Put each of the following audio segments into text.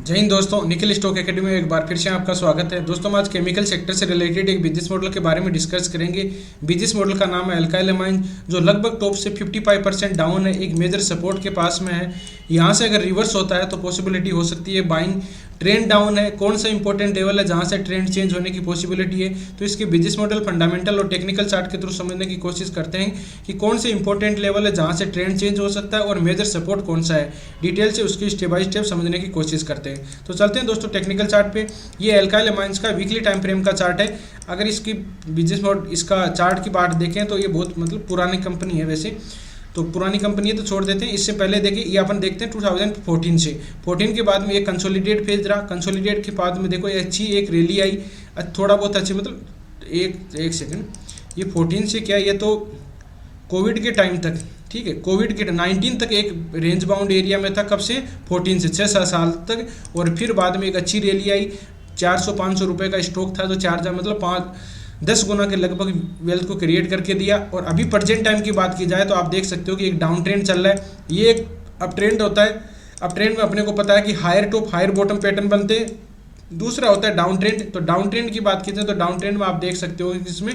जय हिंद दोस्तों, Nikhil stock academy में एक बार फिर से आपका स्वागत है। दोस्तों हम आज केमिकल सेक्टर से रिलेटेड एक बिजनेस मॉडल के बारे में डिस्कस करेंगे। बिजनेस मॉडल का नाम है अल्काइल अमाइन, जो लगभग टॉप से 55% डाउन है, एक मेजर सपोर्ट के पास में है। यहाँ से अगर रिवर्स होता है तो पॉसिबिलिटी हो सकती है बाइंग। ट्रेंड डाउन है, कौन सा इंपॉर्टेंट लेवल है जहाँ से ट्रेंड चेंज होने की पॉसिबिलिटी है, तो इसके बिजनेस मॉडल फंडामेंटल और टेक्निकल चार्ट के थ्रू समझने की कोशिश करते हैं कि कौन से इंपॉर्टेंट लेवल है जहाँ से ट्रेंड चेंज हो सकता है और मेजर सपोर्ट कौन सा है। डिटेल से उसकी स्टेप बाय स्टेप समझने की कोशिश करते हैं। तो चलते हैं दोस्तों टेक्निकल चार्ट पे। ये अल्काइल अमाइंस का वीकली टाइम फ्रेम का चार्ट है। अगर इसकी बिजनेस मॉडल इसका चार्ट की बात देखें तो ये बहुत पुरानी कंपनी है। वैसे तो पुरानी कंपनी है तो छोड़ देते हैं। इससे पहले देखिए ये अपन देखते हैं 2014 से 14 के बाद में एक कंसोलिडेट फेज रहा। कंसोलिडेट के बाद में देखो ये अच्छी एक रैली आई, थोड़ा बहुत अच्छी एक सेकंड, ये 14 से क्या, ये तो कोविड के टाइम तक, ठीक है, कोविड के 19 तक एक रेंज बाउंड एरिया में था। कब से? 14 से 6 साल तक। और फिर बाद में एक अच्छी रैली आई, 400-500 रुपये का स्टॉक था, तो 10 गुना के लगभग वेल्थ को क्रिएट करके दिया। और अभी प्रेजेंट टाइम की बात की जाए तो आप देख सकते हो कि एक डाउन ट्रेंड चल रहा है। ये एक अप ट्रेंड होता है। अप ट्रेंड में अपने को पता है कि higher top higher bottom pattern बनते हैं। दूसरा होता है डाउन ट्रेंड। तो डाउन ट्रेंड की बात की जाए तो डाउन ट्रेंड में आप देख सकते हो कि इसमें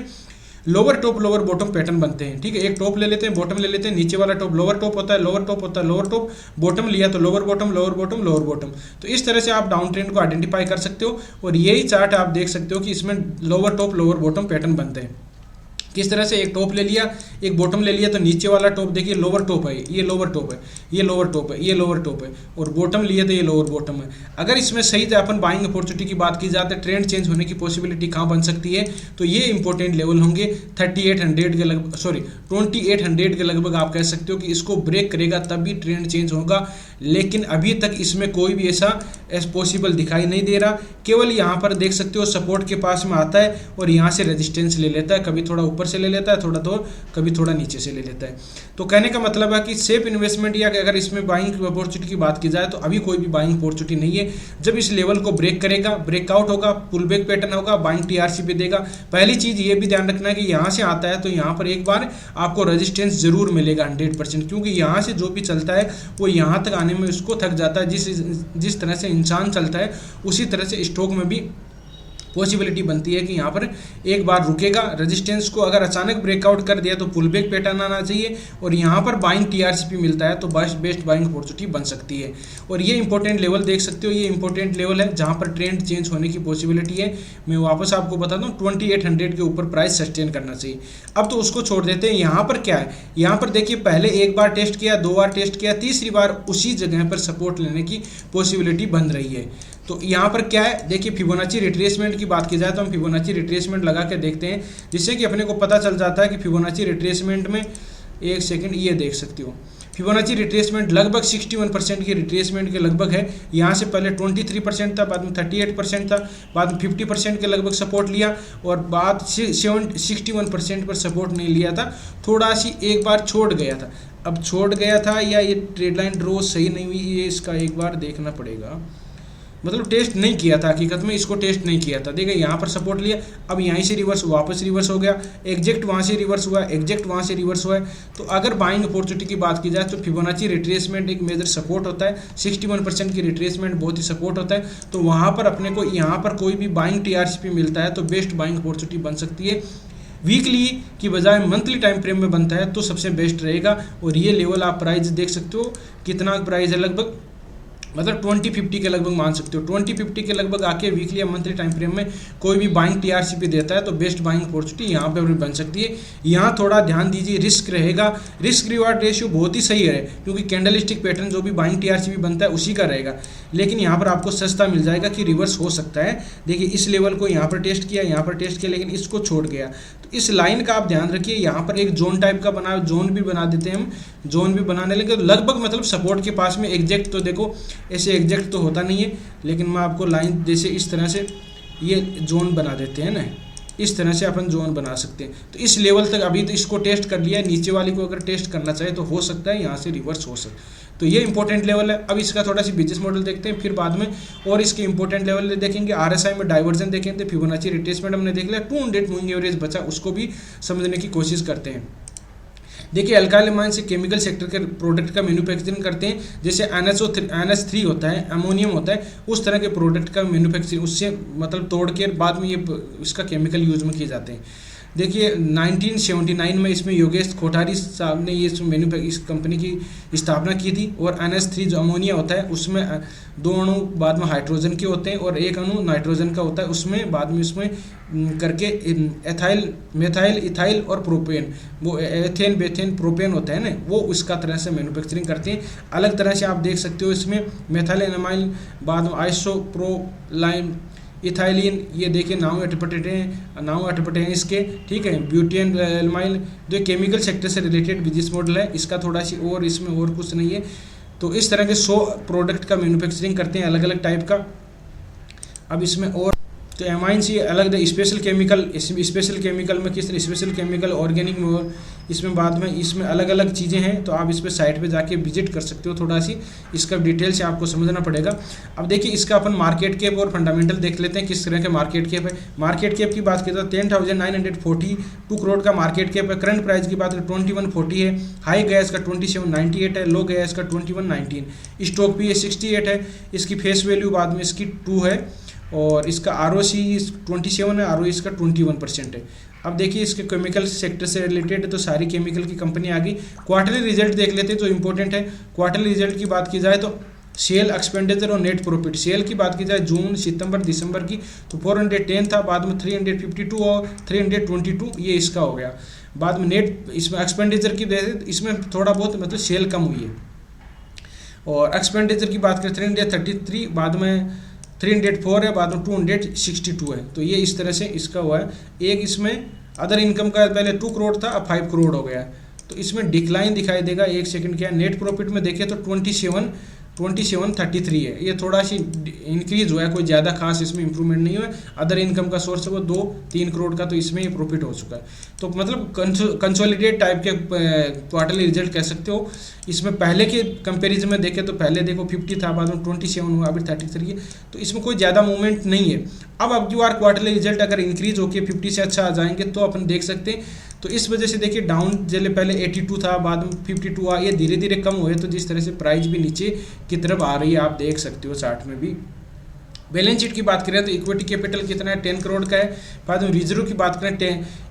lower top lower bottom pattern बनते हैं। ठीक है, एक टॉप ले लेते हैं, बॉटम ले लेते हैं, नीचे वाला टॉप लोअर टॉप होता है, लोअर टॉप होता है, लोअर टॉप, बॉटम लिया तो lower bottom, lower bottom, lower bottom. तो इस तरह से आप डाउन ट्रेंड को आइडेंटिफाई कर सकते हो। और यही चार्ट आप देख सकते हो कि इसमें lower top lower bottom pattern बनते हैं। किस तरह से? एक टॉप ले लिया, एक बॉटम ले लिया, तो नीचे वाला टॉप देखिए लोअर टॉप है, ये लोअर टॉप है, ये लोअर टॉप है, ये लोअर टॉप है, और बॉटम लिए तो ये लोअर बॉटम है। अगर इसमें सही से अपन बाइंग अपॉर्चुनिटी की बात की जाए तो ट्रेंड चेंज होने की पॉसिबिलिटी कहाँ बन सकती है, तो ये इंपॉर्टेंट लेवल होंगे 3800 के लगभग, 2800 के लगभग। आप कह सकते हो कि इसको ब्रेक करेगा तब भी ट्रेंड चेंज होगा। लेकिन अभी तक इसमें कोई भी ऐसा पॉसिबल दिखाई नहीं दे रहा। केवल यहाँ पर देख सकते हो सपोर्ट के पास में आता है और यहाँ से रेजिस्टेंस ले लेता है, कभी थोड़ा ऊपर से ले लेता है, थोड़ा तो कभी थोड़ा नीचे से ले लेता है। तो कहने का मतलब है कि सेफ इन्वेस्टमेंट या अगर इसमें बाइंग अपॉर्चुनिटी की बात की जाए तो अभी कोई भी बाइंग अपॉर्चुनिटी नहीं है। जब इस लेवल को ब्रेक करेगा, ब्रेकआउट होगा, पुल बैक पैटर्न होगा, बाइंग टीआरसी पे देगा। पहली चीज ये भी ध्यान रखना है कि यहाँ से आता है तो यहाँ पर एक बार आपको रेजिस्टेंस जरूर मिलेगा 100%, क्योंकि यहाँ से जो भी चलता है वो यहाँ तक आने में उसको थक जाता है। जिस तरह से इंसान चलता है उसी तरह से स्टॉक में भी पॉसिबिलिटी बनती है कि यहाँ पर एक बार रुकेगा, रेजिस्टेंस को अगर अचानक ब्रेकआउट कर दिया तो पुल बैक पैटर्न आना चाहिए और यहाँ पर बाइंग टीआरसीपी मिलता है तो बेस्ट बाइंग अपॉर्चुनिटी बन सकती है। और ये इंपॉर्टेंट लेवल देख सकते हो, ये इंपॉर्टेंट लेवल है जहाँ पर ट्रेंड चेंज होने की पॉसिबिलिटी है। मैं वापस आपको बता दूँ 2800 के ऊपर प्राइस सस्टेन करना चाहिए। अब तो उसको छोड़ देते हैं। यहाँ पर क्या है, यहाँ पर देखिए पहले एक बार टेस्ट किया, 2 बार टेस्ट किया, तीसरी बार उसी जगह पर सपोर्ट लेने की पॉसिबिलिटी बन रही है। तो यहाँ पर क्या है, देखिए फिबोनाची रिट्रेसमेंट की बात की जाए तो हम फिबोनाची रिट्रेसमेंट लगा के देखते हैं, जिससे कि अपने को पता चल जाता है कि फिबोनाची रिट्रेसमेंट में, एक सेकंड, ये देख सकते हो फिबोनाची रिट्रेसमेंट लगभग 61% की रिट्रेसमेंट के लगभग है। यहाँ से पहले 23% था, बाद में 38% था, बाद में 50% के लगभग सपोर्ट लिया और बाद 61% पर सपोर्ट नहीं लिया था, थोड़ा सी एक बार छोड़ गया था। अब छोड़ गया था या ये ट्रेड लाइन ड्रॉ सही नहीं हुई, ये इसका एक बार देखना पड़ेगा। टेस्ट नहीं किया था, हकीकत में इसको टेस्ट नहीं किया था। देखिए यहाँ पर सपोर्ट लिया, अब यहीं से रिवर्स, वापस रिवर्स हो गया, एग्जैक्ट वहाँ से रिवर्स हुआ, एग्जैक्ट वहाँ से रिवर्स हुआ है। तो अगर बाइंग अपॉर्चुनिटी की बात की जाए तो फिबोनाची रिट्रेसमेंट एक मेजर सपोर्ट होता है। 61% की रिट्रेसमेंट बहुत ही सपोर्ट होता है। तो वहाँ पर अपने को यहाँ पर कोई भी बाइंग टीआरसीपी मिलता है तो बेस्ट बाइंग अपॉर्चुनिटी बन सकती है। वीकली की बजाय मंथली टाइम फ्रेम में बनता है तो सबसे बेस्ट रहेगा। और ये लेवल आप प्राइस देख सकते हो, कितना प्राइस है, लगभग 2050 के लगभग मान सकते हो। 2050 के लगभग आके वीकली या मंथली टाइम फ्रेम में कोई भी बाइंग टीआरसीपी देता है तो बेस्ट बाइंग अपॉर्चुनिटी यहाँ पे भी बन सकती है। यहाँ थोड़ा ध्यान दीजिए, रिस्क रहेगा, रिस्क रिवार्ड रेशियो बहुत ही सही है, क्योंकि कैंडलस्टिक पैटर्न जो भी बाइंग टीआरसीपी बनता है उसी का रहेगा। लेकिन यहाँ पर आपको सस्ता मिल जाएगा कि रिवर्स हो सकता है। देखिए इस लेवल को यहाँ पर टेस्ट किया, यहाँ पर टेस्ट किया, लेकिन इसको छोड़ गया। तो इस लाइन का आप ध्यान रखिए। यहाँ पर एक जोन टाइप का बना, जोन भी बना देते हैं हम, जोन भी बनाने लगे लगभग सपोर्ट के पास में। एग्जैक्ट तो देखो ऐसे एग्जैक्ट तो होता नहीं है, लेकिन मैं आपको लाइन जैसे इस तरह से ये जोन बना देते हैं ना, इस तरह से अपन जोन बना सकते हैं। तो इस लेवल तक अभी तो इसको टेस्ट कर लिया है, नीचे वाली को अगर टेस्ट करना चाहे तो हो सकता है यहाँ से रिवर्स हो सकता है। तो ये इंपॉर्टेंट लेवल है। अब इसका थोड़ा सी बिजनेस मॉडल देखते हैं, फिर बाद में और इसके इंपॉर्टेंट लेवल देखेंगे। आरएसआई में डाइवर्जन देखेंगे, फिबोनाची रिट्रेसमेंट हमने देख लिया, 200 मूविंग एवरेज बचा, उसको भी समझने की कोशिश करते हैं। देखिए अल्काइल अमाइन से केमिकल सेक्टर के प्रोडक्ट का मैन्युफैक्चरिंग करते हैं, जैसे NH3 होता है, अमोनियम होता है, उस तरह के प्रोडक्ट का मैन्युफैक्चरिंग उससे मतलब तोड़ के बाद में ये इसका केमिकल यूज में किए जाते हैं। देखिए 1979 में इसमें योगेश कोठारी साहब ने ये इस कंपनी की स्थापना की थी। और NH3 जो अमोनिया होता है उसमें 2 अणु बाद में हाइड्रोजन के होते हैं और 1 अणु नाइट्रोजन का होता है, उसमें बाद में उसमें करके एथाइल, मेथाइल, इथाइल और प्रोपेन, वो एथेन, बेथेन, प्रोपेन होता है ना, वो उसका तरह से मैन्युफैक्चरिंग करते हैं। अलग तरह से आप देख सकते हो इसमें मेथाइल एनामाइल, बाद में आइसोप्रोलाइन, इथाइलिन, ये देखिए नाम अटपटे हैं इसके, ठीक है। ब्यूटेन एल्माइल, जो केमिकल सेक्टर से रिलेटेड बिजनेस मॉडल है इसका, थोड़ा सी और इसमें और कुछ नहीं है। तो इस तरह के 100 प्रोडक्ट का मैन्युफैक्चरिंग करते हैं अलग अलग टाइप का। अब इसमें और तो एमाइन से अलग स्पेशल केमिकल में किस तरह स्पेशल केमिकल, ऑर्गेनिक में, और इसमें बाद में इसमें अलग अलग चीज़ें हैं। तो आप इस पर साइट पे जाके विजिट कर सकते हो, थोड़ा सी इसका डिटेल से आपको समझना पड़ेगा। अब देखिए इसका अपन मार्केट कैप और फंडामेंटल देख लेते हैं किस तरह के मार्केट कैप है। मार्केट कैप की बात करें तो 10,942 करोड़ का मार्केट कैप है। करंट प्राइस की बात करें 2140 है। हाई गया इसका 2798 है, लो गया इसका 2119। स्टॉक भी 68 है। इसकी फेस वैल्यू बाद में इसकी 2 है और इसका ROC 27 है, ROE इसका 21% है। अब देखिए इसके केमिकल सेक्टर से रिलेटेड है तो सारी केमिकल की कंपनी आ गई। क्वार्टरली रिजल्ट देख लेते हैं जो इंपॉर्टेंट है। क्वार्टरली रिजल्ट की बात की जाए तो सेल, एक्सपेंडिचर और नेट प्रॉफिट। सेल की बात की जाए जून, सितंबर, दिसंबर की तो 410 था, बाद में 352 और 322 ये इसका हो गया। बाद में नेट इसमें एक्सपेंडिचर की इसमें थोड़ा बहुत मतलब सेल कम हुई है। और एक्सपेंडिचर की बात करें 333, बाद में 304 है, बाद में 262 है। तो ये इस तरह से इसका हुआ है। एक इसमें अदर इनकम का पहले 2 करोड़ था, अब 5 करोड़ हो गया। तो इसमें डिक्लाइन दिखाई देगा। एक सेकंड क्या है, नेट प्रॉफिट में देखें तो 2733 है। ये थोड़ा सी इंक्रीज हुआ है, कोई ज़्यादा खास इसमें इंप्रूवमेंट नहीं हुआ है। अदर इनकम का सोर्स है वो 2-3 करोड़ का, तो इसमें ये प्रॉफिट हो चुका है। तो मतलब कंसोलिडेट टाइप के क्वार्टरली रिजल्ट कह सकते हो। इसमें पहले के कंपैरिजन में देखें तो पहले देखो 50 था, बाद में 27 हुआ, अभी 33 है। तो इसमें कोई ज़्यादा मूवमेंट नहीं है। अब की बार क्वार्टरली रिजल्ट अगर इंक्रीज होकर 50 से अच्छा आ जाएंगे तो अपन देख सकते हैं। तो इस वजह से देखिए डाउन जैसे पहले 82 था, बाद में 52 आ, ये धीरे धीरे कम हुए। तो जिस तरह से प्राइस भी नीचे की तरफ आ रही है आप देख सकते हो चार्ट में भी। बैलेंस शीट की बात करें तो इक्विटी कैपिटल कितना है, 10 करोड़ का है। बाद में रिजर्व की बात करें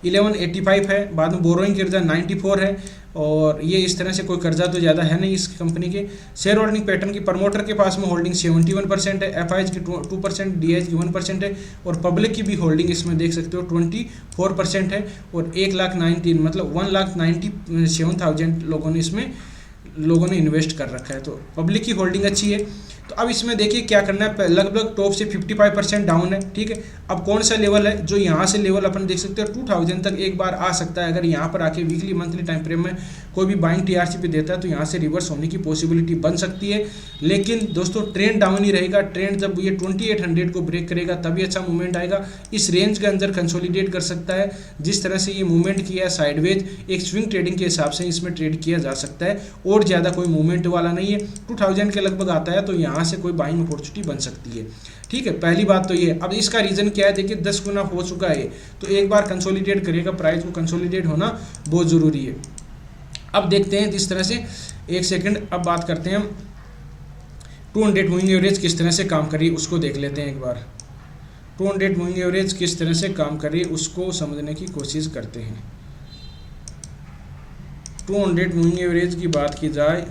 1185 है। बाद में बोरोइंग कर्जा 94 है। और ये इस तरह से कोई कर्जा तो ज़्यादा है नहीं इस कंपनी के। शेयर होल्डिंग पैटर्न की प्रमोटर के पास में होल्डिंग 71% है, FIs की 2%, DIs की 1% है। और पब्लिक की भी होल्डिंग इसमें देख सकते हो 24% है। और 1,19,000 मतलब 1,97,000 लोगों ने इन्वेस्ट कर रखा है। तो पब्लिक की होल्डिंग अच्छी है। तो अब इसमें देखिए क्या करना है, लगभग टॉप से 55% डाउन है, ठीक है। अब कौन सा लेवल है जो यहाँ से लेवल अपन देख सकते हो 2000 तक एक बार आ सकता है। अगर यहाँ पर आके वीकली मंथली टाइम फ्रेम में कोई भी बाइंग TRC पे देता है तो यहाँ से रिवर्स होने की पॉसिबिलिटी बन सकती है। लेकिन दोस्तों ट्रेंड डाउन ही रहेगा। ट्रेंड जब ये 2800 को ब्रेक करेगा तभी अच्छा मूवमेंट आएगा। इस रेंज के अंदर कंसोलिडेट कर सकता है। जिस तरह से ये मूवमेंट किया है साइडवेज, एक स्विंग ट्रेडिंग के हिसाब से इसमें ट्रेड किया जा सकता है और ज़्यादा कोई मूवमेंट वाला नहीं है। 2000 के लगभग आता है तो यहाँ से कोई बाइंग अपॉर्चुनिटी बन सकती है, ठीक है। पहली बात तो ये। अब इसका रीजन क्या है, देखिए 10 गुना हो चुका है। तो एक बार कंसोलिडेट करेगा, प्राइस को कंसोलिडेट होना बहुत ज़रूरी है। अब देखते हैं जिस तरह से, एक सेकंड, अब बात करते हैं हम 200 मूविंग एवरेज किस तरह से काम कर रही है उसको देख लेते हैं एक बार। 200 मूविंग एवरेज किस तरह से काम कर रही है उसको समझने की कोशिश करते हैं। 200 मूविंग एवरेज की बात की जाए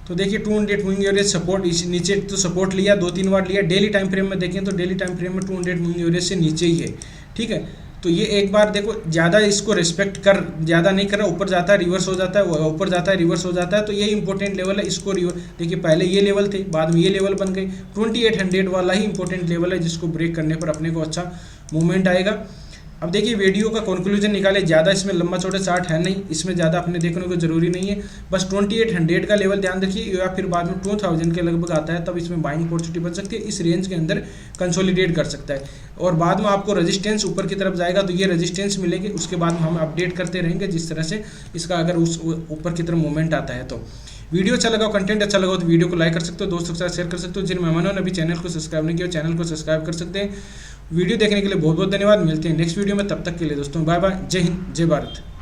तो देखिए 200 मूविंग एवरेज सपोर्ट, इस नीचे तो सपोर्ट लिया 2-3 बार लिया। डेली टाइम फ्रेम में देखें तो डेली टाइम फ्रेम में 200 मूविंग एवरेज से नीचे ही है, ठीक है। तो ये एक बार देखो ज़्यादा इसको रिस्पेक्ट कर, ज़्यादा नहीं कर रहा, ऊपर जाता है रिवर्स हो जाता है, ऊपर जाता है रिवर्स हो जाता है। तो ये इंपॉर्टेंट लेवल है, इसको देखिए पहले ये लेवल थे, बाद में ये लेवल बन गए। 2800 वाला ही इंपॉर्टेंट लेवल है जिसको ब्रेक करने पर अपने को अच्छा मूवमेंट आएगा। अब देखिए वीडियो का कंक्लूजन निकाले, ज़्यादा इसमें लंबा चौड़ा चार्ट है नहीं, इसमें ज़्यादा अपने देखने को जरूरी नहीं है। बस 2800 का लेवल ध्यान रखिए या फिर बाद में 2000 के लगभग आता है तब इसमें बाइंग अपॉर्चुनिटी बन सकती है। इस रेंज के अंदर कंसोलिडेट कर सकता है और बाद में आपको रेजिस्टेंस ऊपर की तरफ जाएगा तो ये रेजिस्टेंस मिलेगी। उसके बाद में हम अपडेट करते रहेंगे जिस तरह से इसका अगर उस ऊपर की तरफ मूवमेंट आता है। तो वीडियो अच्छा लगा, कंटेंट अच्छा लगा तो वीडियो को लाइक कर सकते हो, दोस्तों के साथ शेयर कर सकते हो। जिन मेहमानों ने अभी चैनल को सब्सक्राइब नहीं किया चैनल को सब्सक्राइब कर सकते हैं। वीडियो देखने के लिए बहुत बहुत धन्यवाद। मिलते हैं नेक्स्ट वीडियो में, तब तक के लिए दोस्तों बाय बाय। जय हिंद, जय भारत।